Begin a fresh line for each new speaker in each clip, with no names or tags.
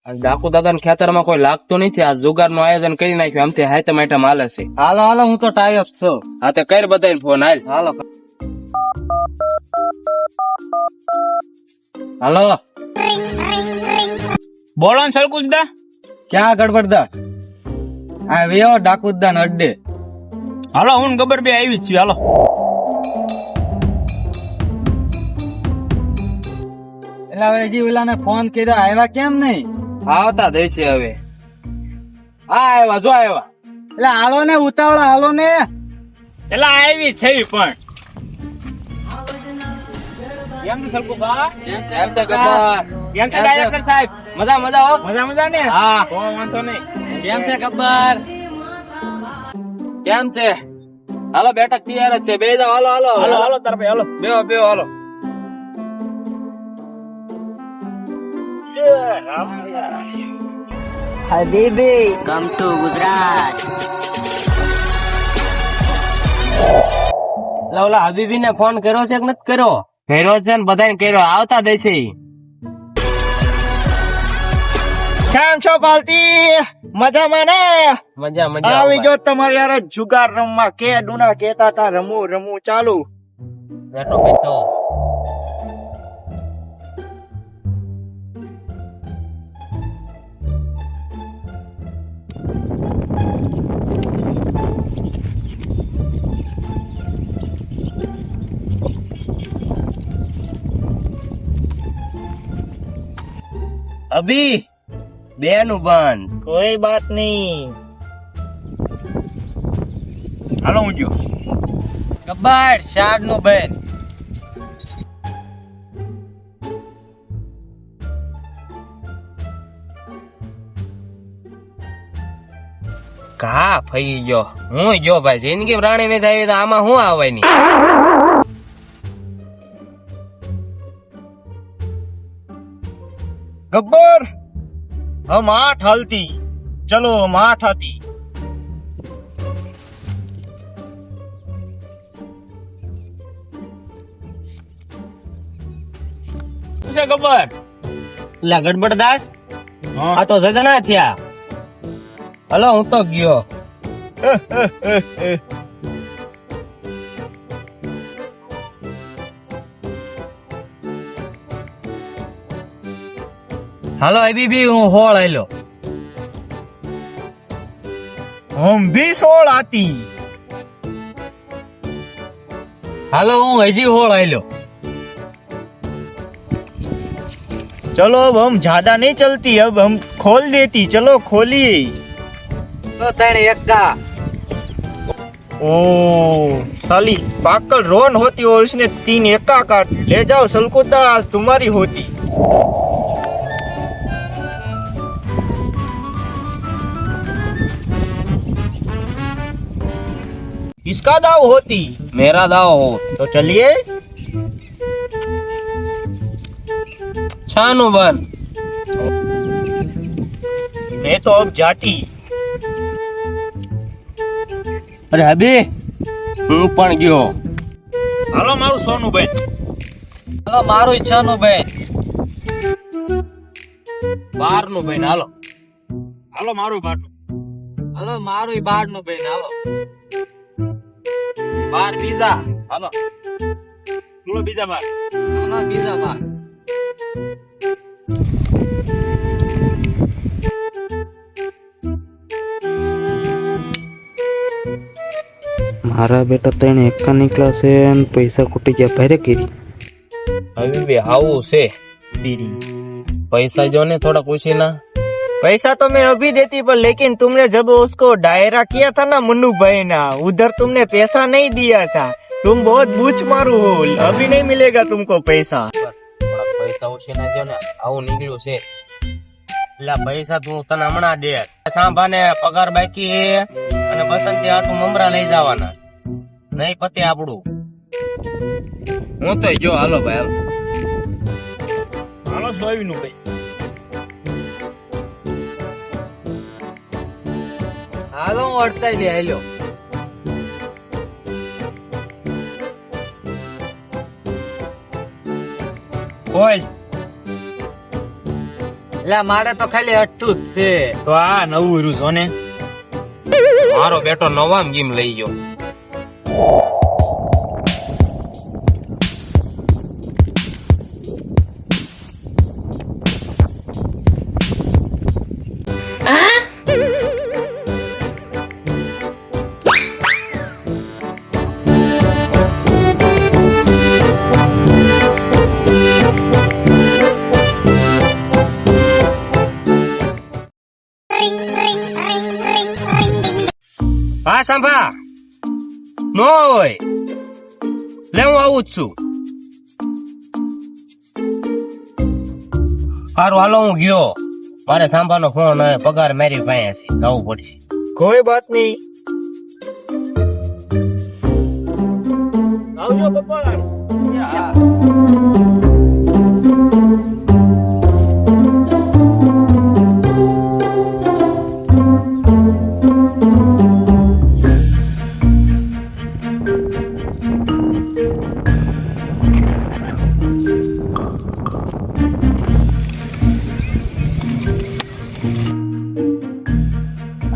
ડાકુ દાદા ખેતરમાં કોઈ લાગતું નથી. આ જુગાર નું આયોજન કરી નાખ્યું. આમથી હાથે માટે માલે છે.
હાલો હાલો, હું તો ટાઈપ છું.
હા તે કર બધાને ફોન હાલ.
હાલો હાલો,
બોલો ને સરકુજદા.
ક્યાં ગડબડદાસ? આ વેવો ડાકુદાન અડ્ડે.
હાલો હું ને ગબ્બર બે આવી જ છીએ. હાલો
એટલે હવે હજી ઓલાને ફોન કર્યો, આવ્યા કેમ નહીં?
આવતા દેશે હવે. હા આવ્યા, જો આવ્યા.
એટલે હાલો ને, ઉતાવળા હાલો ને.
એટલે આવી જ છે પણ કેમ છે સરકુબા?
કેમ છે ગબ્બર?
કેમ છે ડાયરેક્ટર સાહેબ?
મજા મજા હો.
મજા મજા ને?
હા.
તો વાંધો નહીં.
કેમ છે ગબ્બર?
કેમ છે? હાલો બેઠક તૈયાર જ છે. બે જાઓ. હાલો હાલો
હાલો હાલો તાર ભાઈ હાલો.
બેહો બેહો હાલો.
Habibi, come to Gujarat.
ઓલા હબીબી ને ફોન કર્યો છે કે નથી કર્યો?
કર્યો છે ને બધાને કર્યો. આવતા દેશે.
કેમ છો પાલટી? મજામાં ને?
મજા મજા.
આવી જો તમારે યાર જુગાર રમવા કે ડુના કેતા તા રમું ચાલુ.
બેઠો બેઠો. અભી બે નું બંધ.
કોઈ બાત નહીં.
હાલો હું જો.
ગબ્બર શાડ નું બેન.
કા ફઈ ગયો. હું જો ભાઈ જિંદગી રાણી નહીં થાય તો આમાં શું આવવાની.
ગબ્બર હમ 8 હલતી. ચલો હમ 8 હતી.
શું છે ગબ્બર?
એટલે ગડબડદાસ,
હા
આ તો જજણા થયા. હલો, હું તો ગયો. હાલો હબીબી, હું હોળ આયલો.
હમ ભી 16 હતી.
હાલો, હું હજી હોળ આયલો.
चलो अब हम ज्यादा नहीं चलती, अब हम खोल देती. चलो खोलिए.
તો તને એકા.
ओ साली पाकल रोन होती और उसने 3 एक्का काट. ले जाओ सलकुदा, आज तुम्हारी होती. इसका दाव होती.
મેરા દાવ હો.
तो चलिए.
છાનું બંધ.
मैं तो अब जाती.
અરે હબી,
હું પણ ગયો.
હાલો મારું સોનું બેન.
હાલો મારું ઈચ્છાનું બેન.
12 નું ભાઈ હાલો.
હાલો મારું ભાટું.
હાલો મારું બાર નું બેન. હાલો
12 બીજા હાલો.
બોલો બીજા બાર.
હાલો બીજા બાર.
મારા બેટા ત્રણ એકા નીકળ્યા છે અને પૈસા ખૂટી ગયા ભારે કરી.
હવે બે આવું છે.
तेरी
પૈસા જો ને થોડા પૂછી ના.
पैसा तो मैं अभी देती, पर लेकिन तुमने जब उसको डायरा किया था ना मन्नू भाई ना, उधर तुमने पैसा नहीं दिया था. तुम बहुत बूझ मारू हो. अभी नहीं मिलेगा तुमको पैसा.
થોડા પૈસા ઓછી ના દો ને. આવું નીકળ્યું છે. એટલે પૈસા તું તને હમણાં દે. સાંભાને પગાર બાકી હે અને બસંતી હાટું મમરા લઈ જવાના છે. નહીં પતે આપણું. હું તો જો હાલો ભાઈ હાલો.
હાલો સોયાબીન નું ભાઈ.
હાલો હું અડતાઈ લે. હાલો
ઓય
એટલે મારે તો ખાલી 8 જ છે.
તો આ નવું રહ્યું છો ને.
મારો બેટો નવામ ગેમ લઈ ગયો. હા સાંભા નો હોય લે હું આવું જ છું. સારું હાલો હું ગયો. મારે સાંભાનો ફોન આવે, પગાર મારી પાસે છે, જવું પડશે.
કોઈ બાત નહીં. આવજો પપ્પા.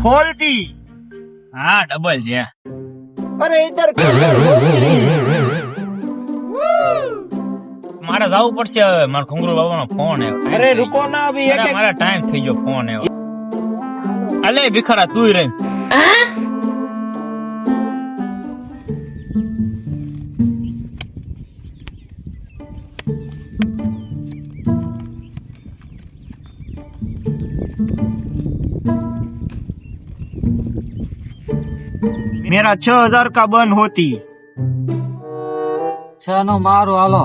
खोलती
હા ડબલ છે.
अरे इधर
મારે જવું પડશે હવે. મારા ખુંગરુ બાબાનો ફોન આવ્યો.
अरे रुको ना अभी एक एक
મારા ટાઈમ થઈ ગયો. ફોન આવ્યો. અલે ભિખારા તું રે.
मेरा 6000 का बन होती.
6 નું મારું હાલો.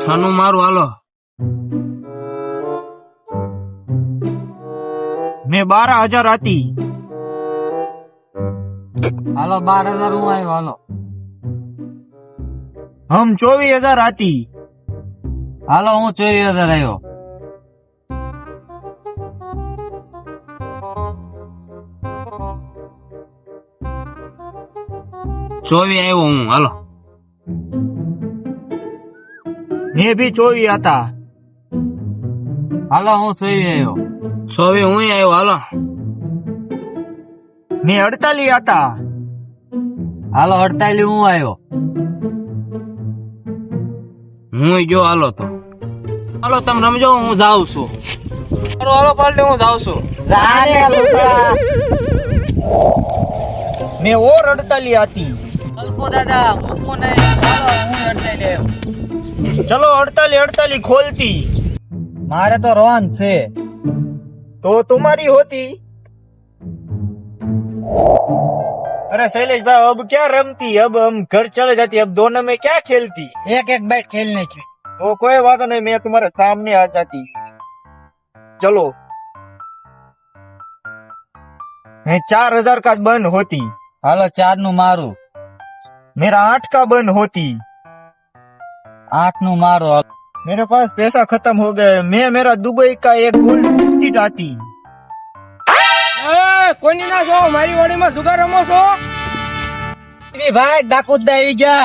6 નું મારું હાલો.
मैं 12000 आती.
હાલો 12000 હું આવ્યો હાલો.
हम 24000 आती.
હાલો હું 24000 આવ્યો.
ચોવી આવ્યો હું હાલો.
मैं भी 24 आता.
હાલો હું 24 આવ્યો.
ચોવી હું આવ્યો હાલો.
मैं 48 आता.
હાલો 48 હું આવ્યો.
હું ગયો હાલો. તો હાલો તમે રમજો, હું જાઉં છું. હાલો હાલો પાલટી, હું જાઉં છું.
मैं और 48 आती.
અલ્કો દાદા મૂકો નહીં. હાલો હું 48 આવ્યો.
चलो 48 खोलती.
મારે તો રોન છે.
तो तुम्हारी होती. अरे शैलेश भाई अब क्या रमती, अब हम घर चले जाती, अब दोनों में क्या खेलती.
એક એક બેટ ખેલને की.
तो कोई बात नहीं, मैं तुम्हारे सामने आ जाती. चलो. मैं 4000 का बन होती.
હાલો 4 નું મારું.
मेरा 8 का बन होती.
8 નું મારું હાલો.
मेरे पास पैसा खत्म हो गया. मैं मेरा दुबई का एक गोल्ड बिस्किट आती.
કોઈની ના છો, મારી વાડીમાં જુગાર રમો છો.
ભાઈ ડાકુદ આવી ગયા.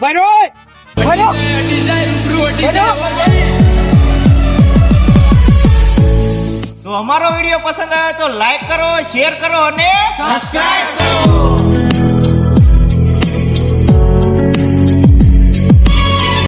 બનો
तो हमारा वीडियो पसंद आया तो लाइक करो, शेयर करो और सब्सक्राइब करो.